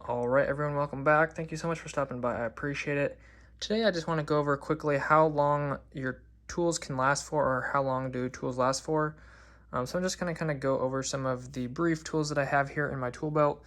All right, everyone, welcome back. Thank you so much for stopping by. I appreciate it. Today, I just want to go over quickly how long your tools can last for, or how long do tools last for. So I'm just going to kind of go over some of the brief tools that I have here in my tool belt.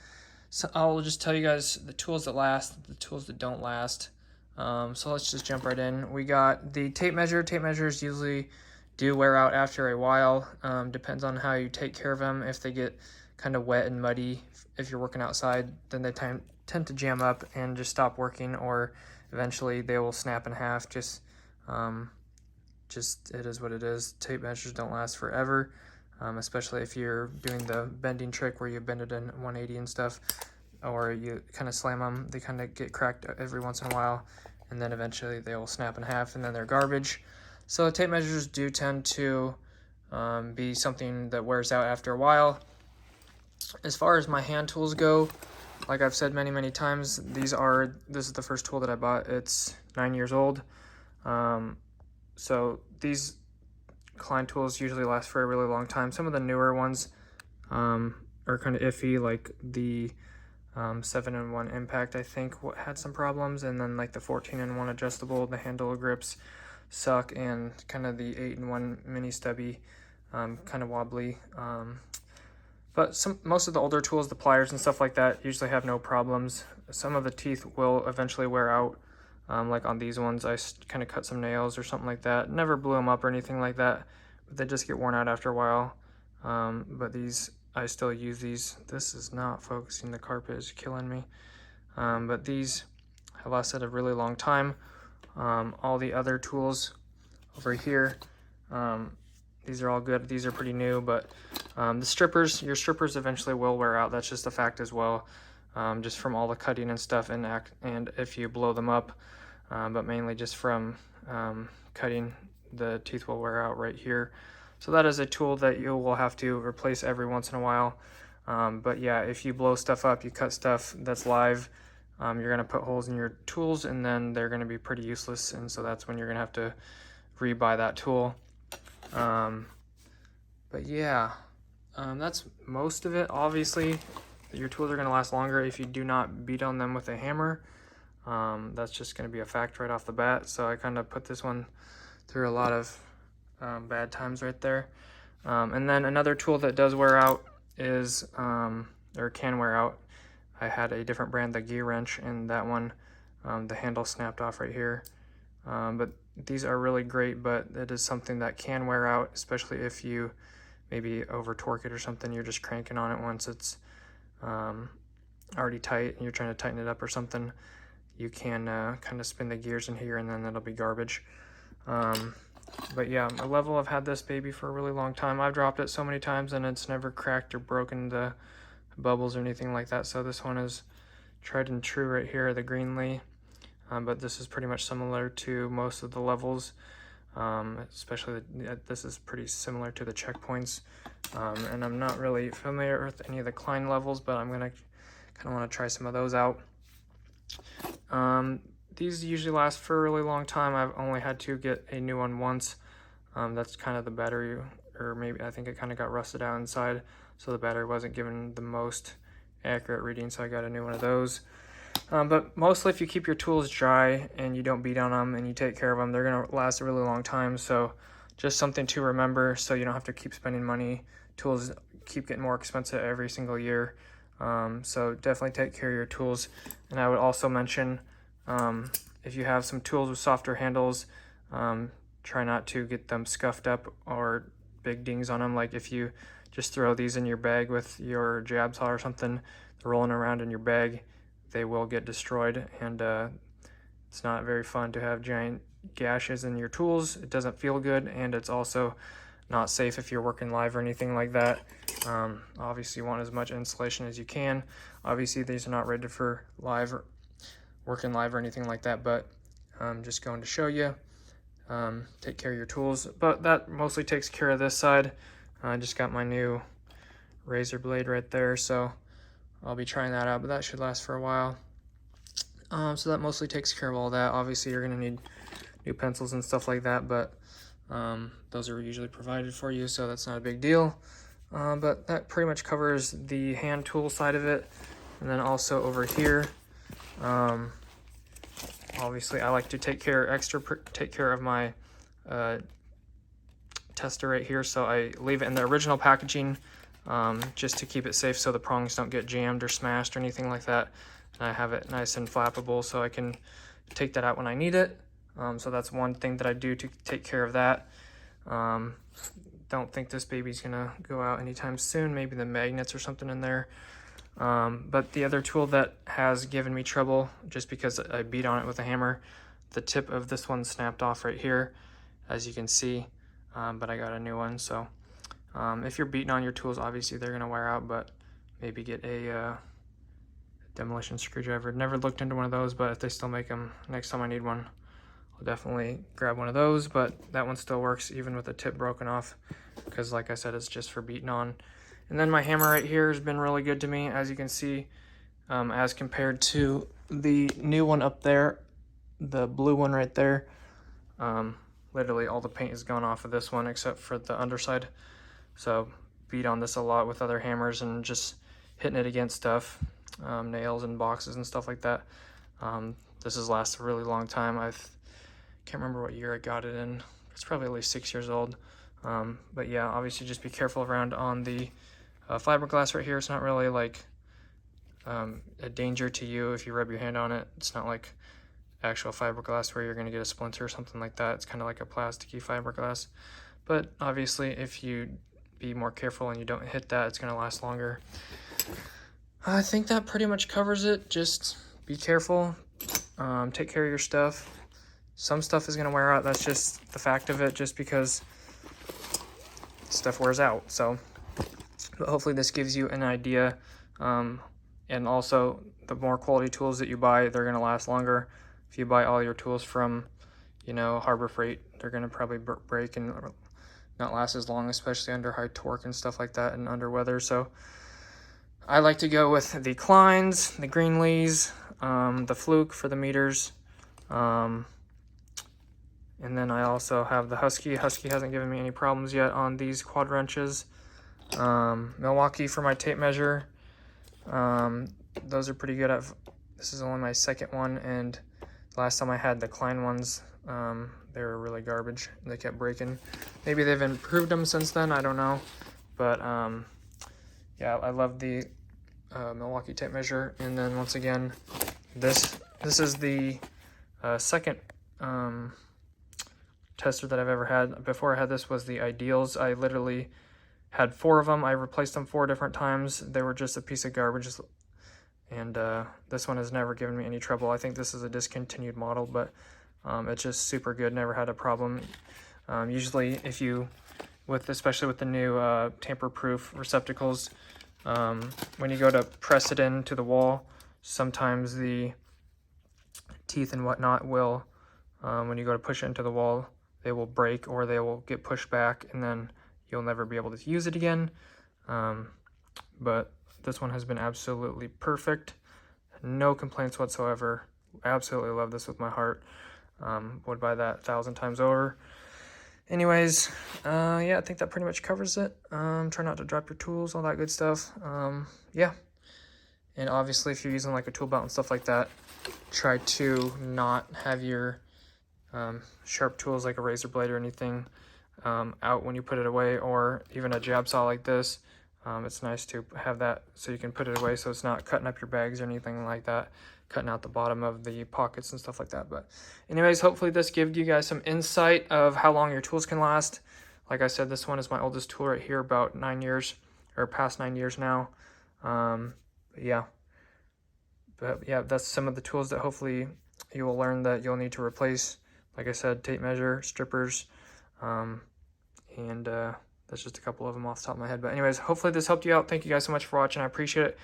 So I'll just tell you guys the tools that last, the tools that don't last. So let's just jump right in. We got the tape measure. Tape measures usually do wear out after a while. Depends on how you take care of them. If they get kind of wet and muddy, if you're working outside, then they tend to jam up and just stop working, or eventually they will snap in half. Just it is what it is. Tape measures don't last forever, especially if you're doing the bending trick where you bend it in 180 and stuff, or you kind of slam them. They kind of get cracked every once in a while, and then eventually they will snap in half, and then they're garbage. So tape measures do tend to be something that wears out after a while. As far as my hand tools go, like I've said many times, this is the first tool that I bought. It's 9 years old. So these Klein tools usually last for a really long time. Some of the newer ones are kind of iffy, like the 7-in-1 Impact, I think, had some problems, and then like the 14-in-1 adjustable, the handle grips suck, and kind of the 8-in-1 mini stubby, kind of wobbly. But most of the older tools, the pliers and stuff like that, usually have no problems. Some of the teeth will eventually wear out. Like on these ones, I kind of cut some nails or something like that. Never blew them up or anything like that, but they just get worn out after a while. But these, I still use these. This is not focusing. The carpet is killing me. But these have lasted a really long time. All the other tools over here, these are all good. These are pretty new, but your strippers eventually will wear out. That's just a fact as well, just from all the cutting and stuff, and if you blow them up, but mainly just from cutting, the teeth will wear out right here. So that is a tool that you will have to replace every once in a while. But yeah, if you blow stuff up, you cut stuff that's live, you're going to put holes in your tools, and then they're going to be pretty useless, and so that's when you're going to have to rebuy that tool. But yeah, that's most of it. Obviously, your tools are going to last longer if you do not beat on them with a hammer. That's just going to be a fact right off the bat. So I kind of put this one through a lot of bad times right there. And then another tool that does wear out is, or can wear out. I had a different brand, the Gear Wrench, and that one, the handle snapped off right here. But these are really great, but it is something that can wear out, especially if you maybe over torque it or something. You're just cranking on it once it's already tight and you're trying to tighten it up or something. You can kind of spin the gears in here, and then it'll be garbage. But yeah, my Level, I've had this baby for a really long time. I've dropped it so many times and it's never cracked or broken the bubbles or anything like that. So this one is tried and true right here, the Greenlee. But this is pretty much similar to most of the Levels, especially this is pretty similar to the Checkpoints. And I'm not really familiar with any of the Klein Levels, but I'm gonna kind of want to try some of those out. These usually last for a really long time. I've only had to get a new one once. That's kind of the battery, or maybe I think it kind of got rusted out inside, so the battery wasn't giving the most accurate reading, so I got a new one of those. But mostly if you keep your tools dry and you don't beat on them and you take care of them, they're going to last a really long time. So just something to remember, so you don't have to keep spending money. Tools keep getting more expensive every single year. So definitely take care of your tools. And I would also mention, if you have some tools with softer handles, try not to get them scuffed up or big dings on them. Like if you just throw these in your bag with your jab saw or something, they're rolling around in your bag, they will get destroyed, and it's not very fun to have giant gashes in your tools. It doesn't feel good, and it's also not safe if you're working live or anything like that. Obviously you want as much insulation as you can. Obviously these are not rated for live or working live or anything like that, but just going to show you, take care of your tools. But that mostly takes care of this side. I just got my new razor blade right there, so I'll be trying that out, but that should last for a while. So that mostly takes care of all that. Obviously you're going to need new pencils and stuff like that, but those are usually provided for you, so that's not a big deal. But that pretty much covers the hand tool side of it. And then also over here, obviously I like to take care of my tester right here, so I leave it in the original packaging just to keep it safe so the prongs don't get jammed or smashed or anything like that. And I have it nice and flappable so I can take that out when I need it. So that's one thing that I do to take care of that. Don't think this baby's gonna go out anytime soon, maybe the magnets or something in there. But the other tool that has given me trouble, just because I beat on it with a hammer, the tip of this one snapped off right here, as you can see, but I got a new one. So if you're beating on your tools, obviously they're gonna wear out, but maybe get a demolition screwdriver. Never looked into one of those, but if they still make them, next time I need one, I'll definitely grab one of those. But that one still works even with the tip broken off, because like I said, it's just for beating on. And then my hammer right here has been really good to me, as you can see, as compared to the new one up there, the blue one right there. Literally all the paint is gone off of this one except for the underside. So beat on this a lot with other hammers and just hitting it against stuff, nails and boxes and stuff like that. This has lasted a really long time. I can't remember what year I got it in. It's probably at least 6 years old. But yeah, obviously just be careful around on the fiberglass right here. It's not really like a danger to you if you rub your hand on it. It's not like actual fiberglass where you're going to get a splinter or something like that. It's kind of like a plasticky fiberglass. But obviously if you be more careful and you don't hit that, it's going to last longer. I think that pretty much covers it. Just be careful, take care of your stuff. Some stuff is going to wear out. That's just the fact of it, just because stuff wears out. So but hopefully this gives you an idea. And also, the more quality tools that you buy, they're going to last longer. If you buy all your tools from, you know, Harbor Freight, they're going to probably break and not last as long, especially under high torque and stuff like that and under weather. So I like to go with the Kleins, the Greenlees, the Fluke for the meters. And then I also have the Husky. Husky hasn't given me any problems yet on these quad wrenches. Milwaukee for my tape measure. Those are pretty good. This is only my second one, and last time I had the Klein ones, they were really garbage. They kept breaking. Maybe they've improved them since then, I don't know. But yeah, I love the Milwaukee tape measure. And then once again, this is the second tester that I've ever had. Before I had this was the Ideals. I literally had 4 of them. I replaced them 4 different times. They were just a piece of garbage. And this one has never given me any trouble. I think this is a discontinued model, but it's just super good. Never had a problem. Usually if you, especially with the new tamper-proof receptacles, when you go to press it into the wall, sometimes the teeth and whatnot will, when you go to push it into the wall, they will break or they will get pushed back, and then you'll never be able to use it again. But this one has been absolutely perfect. No complaints whatsoever. I absolutely love this with my heart. Would buy that 1,000 times over. Anyways, yeah, I think that pretty much covers it. Try not to drop your tools, all that good stuff. Yeah. And obviously, if you're using like a tool belt and stuff like that, try to not have your sharp tools like a razor blade or anything out when you put it away, or even a jab saw like this. It's nice to have that so you can put it away so it's not cutting up your bags or anything like that, cutting out the bottom of the pockets and stuff like that. But anyways, hopefully this gave you guys some insight of how long your tools can last. Like I said, this one is my oldest tool right here, about 9 years, or past 9 years now. Yeah. But yeah, that's some of the tools that hopefully you will learn that you'll need to replace. Like I said, tape measure, strippers, and that's just a couple of them off the top of my head. But anyways, hopefully this helped you out. Thank you guys so much for watching. I appreciate it.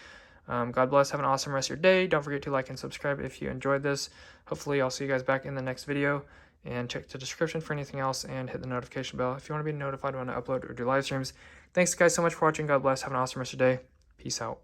God bless. Have an awesome rest of your day. Don't forget to like and subscribe if you enjoyed this. Hopefully I'll see you guys back in the next video. And check the description for anything else and hit the notification bell if you want to be notified when I upload or do live streams. Thanks guys so much for watching. God bless. Have an awesome rest of your day. Peace out.